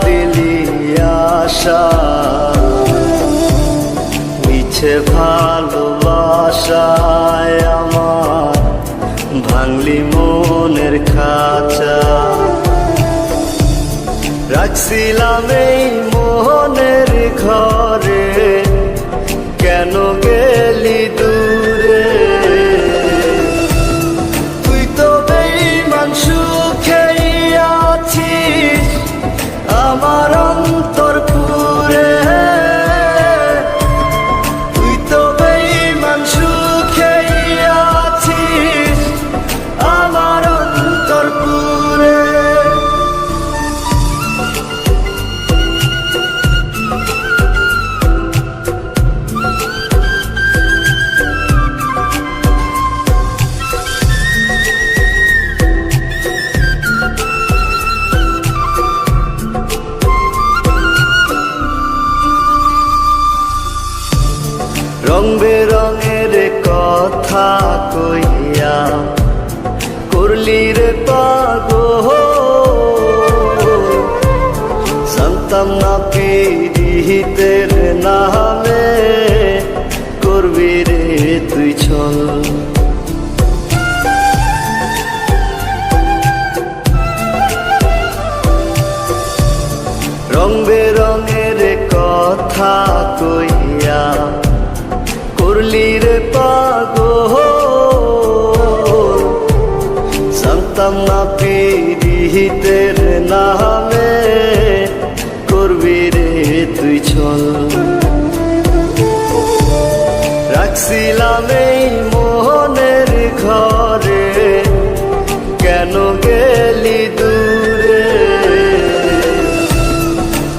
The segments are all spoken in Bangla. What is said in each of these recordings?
দিলি আশা, মিছে ভালোবাসায় আমার ভাঙলি মনের খাঁচা। রাখছিলাম এই মনের ঘরে, কেন গেলি দূরে? তুই তো বেঈমান সুখেই আছিস আমার অন্তর পুরে। তুই তো বেঈমান সুখেই আছিস আমার অন্তর পুরে। রং বেরঙের কথা কইয়া করলি রে পাগল, জানতাম না পীড়িতের নামে করবি রে তুই ছল। রং বেরঙের কথা কইয়া করলি রে পাগল, জানতাম না পীড়িতের নামে করবি রে তুই ছল। রাখছিলাম এই মনের ঘরে, কেন গেলি দূরে?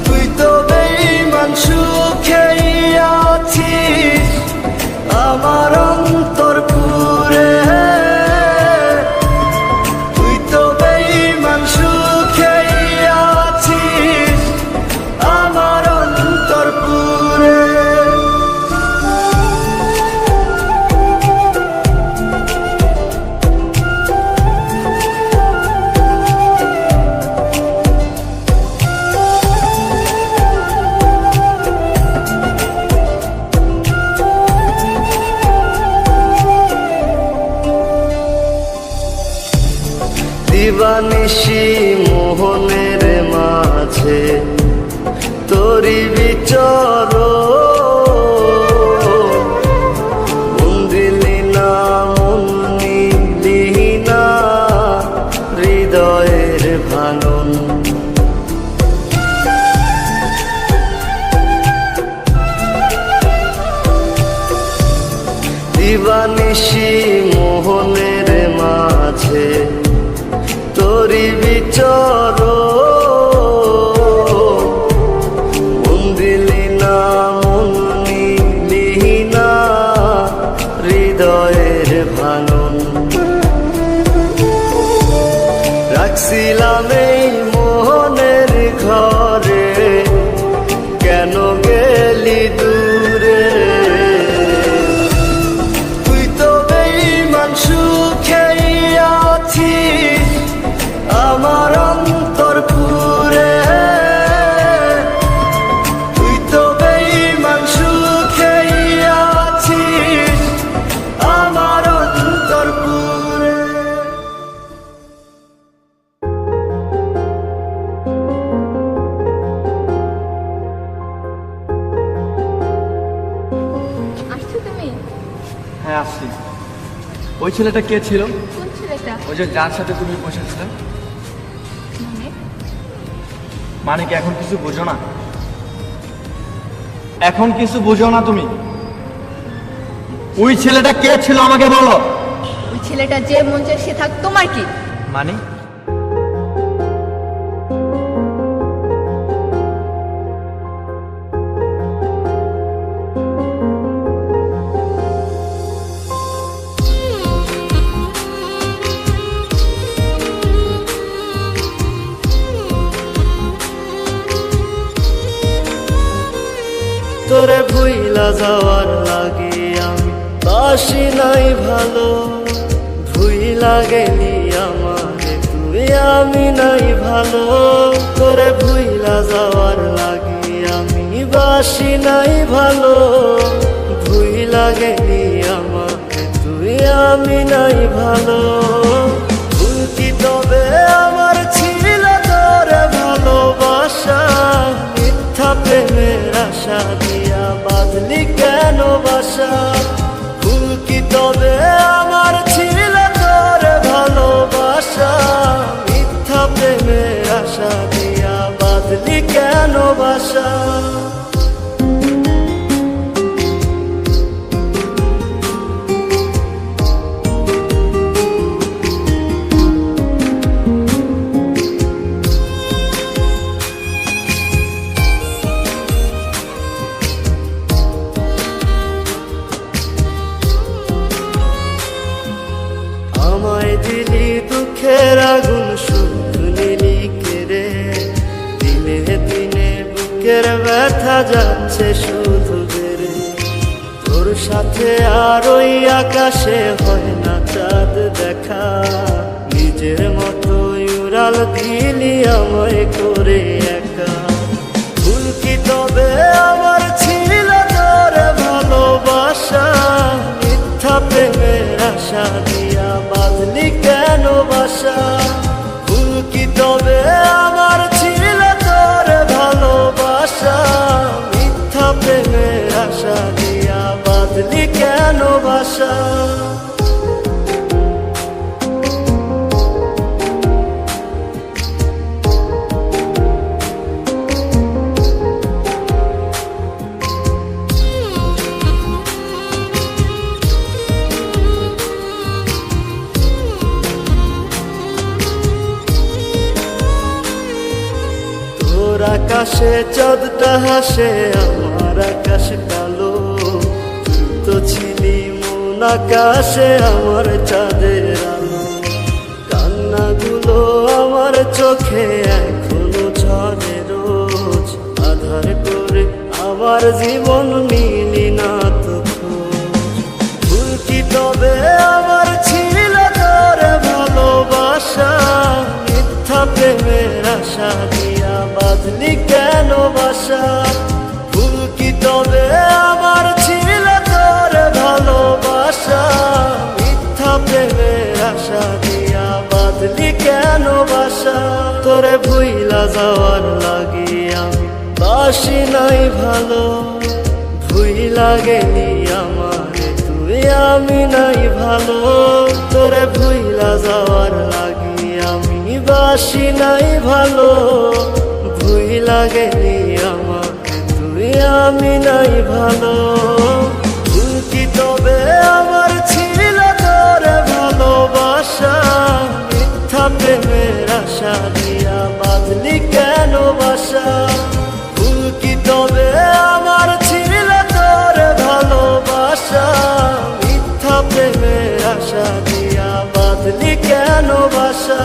তুই তো বেঈমান সুখেই আছিস আমার অন্তর পুরে। তুই তো বেঈমান সুখেই আছিস আমার অন্তর পুরে। দিবানিশি মোহনের মাঝে তোরি বিচর, মন দিলি না মন নিলি না হৃদয়ের ভাঙন। দিবানিশি মোহনের মাঝে তোরি বিচর, মন দিলি না মন নিলি না হৃদয়ের ভাঙন। রাখছিলাম এই মনের ঘরে, কেন গেলি দূরে? তুই তো বেঈমান সুখেই আছিস আমার অন্তর পুরে। তুই তো বেঈমান সুখেই আছিস আমার অন্তর পুরে। আসছো তুমি? হ্যাঁ আসছি। ওই ছেলেটা কে ছিল? কোন ছেলেটা? ওই যে যার সাথে তুমি বসেছিলে। মানে? মানে কি এখন কিছু বুঝো না? এখন কিছু বুঝো না তুমি? ওই ছেলেটা কে ছিল আমাকে বলো। ওই ছেলেটা যে মন চায় সে থাক, তোমার কি? মানে তোরে ভুইলা যাওয়ার লাগে আমি বাসি নাই ভালো, ভুইলা গেলি আমারে তুই তুই আমি নাই ভালো, তোরে ভুইলা যাওয়ার লাগি আমি বাসি নাই ভালো। ভুইলা গেলি আমাকে তুই আমি নাই ভালো। ভুল কি তবে আমার ছিল তোরে ভালোবাসা, মিথ্যা প্রেমের আশা দিয়া বাঁধলি কেন বাসা। ভুল কি তবে আমার ছিল তোরে ভালোবাসা, মিথ্যা প্রেমের আশা দিয়া বাঁধলি কেন বাসা। আমায় দিলি দুঃখের আগুন সুখ নিলি কেড়ে, দিনে দিনে বুকের ব্যথা যাচ্ছে শুধু বেড়ে। তোর সাথে আর ওই আকাশে হয় না চাঁদ দেখা, নিজের মতো উড়াল দিলি আমায় করে একা। ভুল কি তবে আমার ছিল তোরে ভালোবাসা, মিথ্যা প্রেমের আশা দিয়া বাঁধলি কেন বাসা। ভুল কি তবে আমার ছিল তোরে ভালোবাসা, মিথ্যা প্রেমের আশা দিয়া বাঁধলি কেন বাসা। তোর আকাশে চাঁদটা হাসে, আমার আকাশ কালো। তুই তো ছিলি মন আকাশে আমার চাঁদের আলো। কান্নাগুলো আমার চোখে এখনো ঝরে রোজ, আধার করে আমার জীবন মিলি না তো খোঁজ। ভুল কি তবে আমার ছিল তোরে ভালোবাসা, মিথ্যা প্রেমের আশা দিয়া বাঁধলি কেন বাসা। ভুল কি তবে আমার ছিল তোরে ভালোবাসা, মিথ্যা প্রেমের আশা দিয়া বাঁধলি কেন বাসা। তোরে ভুইলা যাওয়ার লাগি আমি বাসি নাই ভালো। ভুইলা গেলি আমারে তুই আমি নাই ভালো, তোরে ভুইলা যাওয়ার লাগি আমি বাসি নাই ভালো। ভুইলা গেলি আমাকে তুই আমি নাই ভালো। ভুল কি তবে আমার ছিল তোরে ভালোবাসা, মিথ্যা প্রেমের আশা দিয়া বাঁধলি কেন বাসা। ভুল কি তবে আমার ছিল তোরে ভালোবাসা, মিথ্যা প্রেমের আশা দিয়া বাঁধলি কেন বাসা।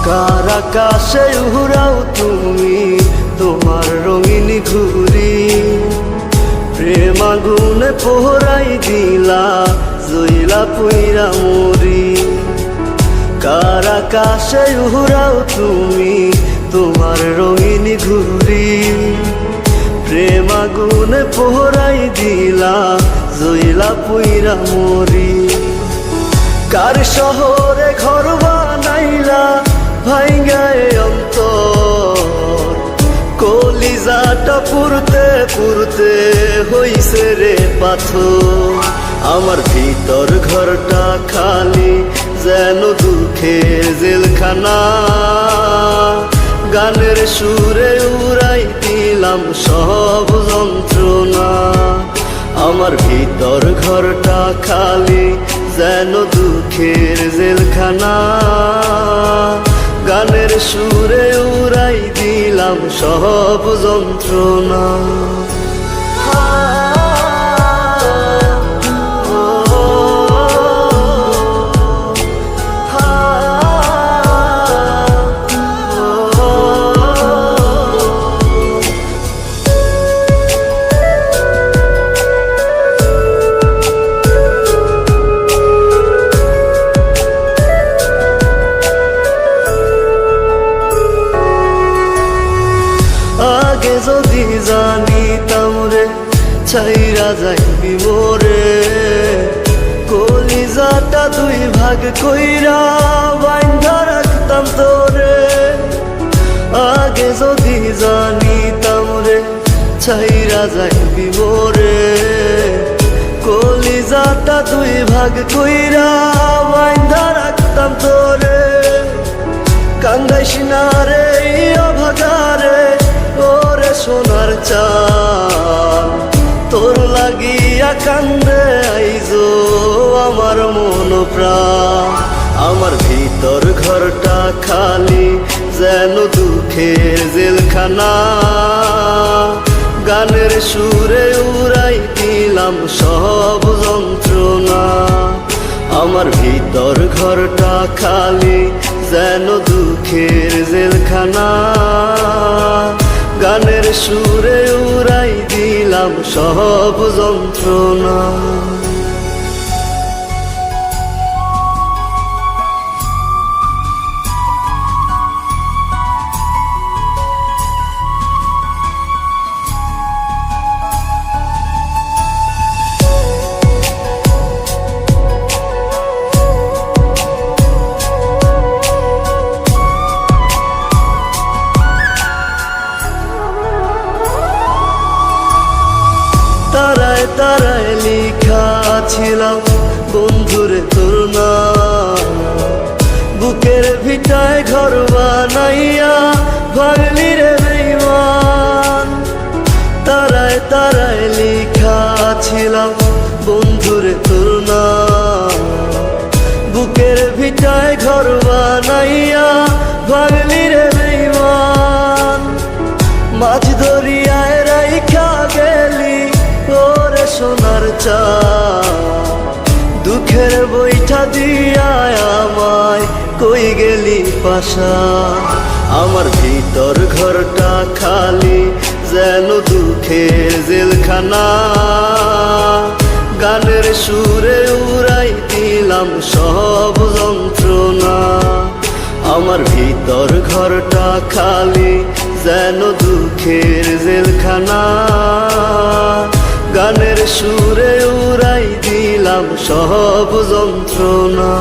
কার আকাশে উড়াও তুমি তোমার রঙিন ঘুড়ি, প্রেম আগুনে পোহরাই দিলা জইলা পুইরা মরি। কার আকাশে উড়াও তুমি তোমার রঙিন ঘুড়ি, প্রেম আগুনে পোহরাই দিলা জইলা পুইরা মরি। কার শহরে ঘর বানাইলা ভাইঙ্গায় অন্তর, কলিজাটা পুরতে পুরতে হইছে রে পাথর। আমার ভিতর ঘরটা খালি যেন দুঃখের জেলখানা, গানের সুরে উড়াই দিলাম সব যন্ত্রণা। আমার ভিতর ঘরটা খালি যেন দুঃখের জেলখানা। গানের সুরে উড়াই দিলাম সব যন্ত্রণা। আগে যদি জানিতাম রে ছাইরা যাইবি মোরে, কলিজাটা দুই ভাগ কইরা বাইন্ধা রাখতাম তোরে। আগে যদি জানিতাম রে ছাইরা যাইবি মোরে, কলিজাটা দুই ভাগ কইরা বাইন্ধা রাখতাম তোরে। কান্দাইস না রে অভাগারে ওরে সোনার চাঁদ, তোর লাগিয়া কান্দে আইজো আমার মন প্রাণ। আমার ভিতর ঘরটা খালি যেন দুঃখের জেলখানা। গানের সুরে উড়াই দিলাম সব যন্ত্রণা। আমার ভিতর ঘরটা খালি যেন দুঃখের জেলখানা। গানের সুরে উড়াই দিলাম সব যন্ত্রণা। তারায় তারায় লিখা ছিলাম বন্ধুরে তোর নাম, বুকের ভিটায় ঘর বানাইয়া ভাঙলি রে বেঈমান। তারায় তারায় লিখা ছিলাম বন্ধুরে তোর নাম, বুকের ভিটায় ঘর বানাইয়া ভাঙলি রে বেঈমান। মাঝ দরিয়ায় রাইখা গেলি ওরে সোনার চাঁদ, দুঃখের বইটা দিয়া আমায় কই গেলি পাশা। আমার ভিতর ঘরটা খালি যেন দুঃখের জেলখানা। গানের সুরে উড়াই দিলাম সব যন্ত্রণা। আমার ভিতর ঘরটা খালি যেন দুঃখের জেলখানা। গানের সুরে উড়াই দিলাম সব যন্ত্রণা।